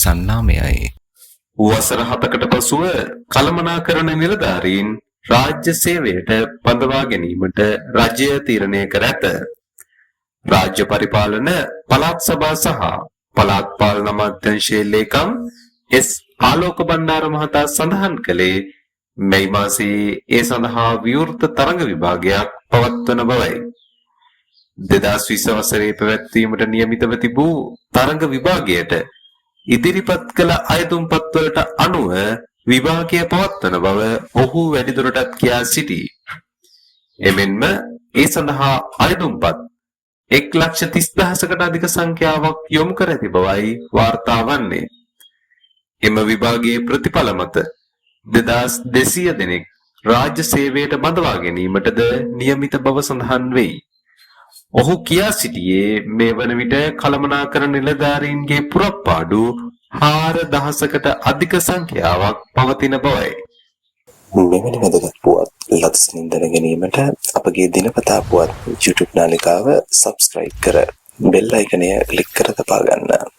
සන්නාමයයි. වසර 7කට පසුව කළමනාකරණ නිලධාරීන් රාජ්‍ය සේවයට බඳවා ගැනීමට රජය තීරණය කර ඇත. රාජ්‍ය පරිපාලන පළාත් සභා සහ පළාත් පාලන අමාත්‍යාංශයේ ලේකම් එස් ආලෝක බණ්ඩාර මහතා සඳහන් කළේ මේ මාසයේ ඒ සඳහා විවෘත තරඟ විභාගයක් පවත්වන බවයි. 2020 වසරේ පැවැත්වීමට නියමිතව තිබූ තරඟ විභාගයට ඉදිරිපත් කළ අයතුම්පත් වලට අනුව විභාගය පවත්වන බව ඔහු වැඩිදුරටත් කියා සිටී. එමෙන්ම ඒ සඳහා අයතුම්පත් 1,30,000කට අධික සංඛ්‍යාවක් යොමු කර ඇති බවයි වාර්තා වන්නේ. එම විභාගයේ ප්‍රතිඵල මත 2200 දෙනෙක් රාජ්‍ය සේවයට බඳවා ගැනීමටද නියමිත බව සඳහන් වෙයි. ඔහු කියා සිටියේ මේ වන විට කළමනාකරණ නිලධාරීන්ගේ පුරප්පාඩු 4000කට අධික සංඛ්‍යාවක් පවතින බවයි. මෙවැනි වැදගත් පුවත් ලදසින් දැන ගැනීමට අපගේ දිනපතා පුවත් YouTube නාලිකාව සබ්ස්ක්‍රයිබ් කර බෙල් අයිකනය ක්ලික් කර තබා ගන්න.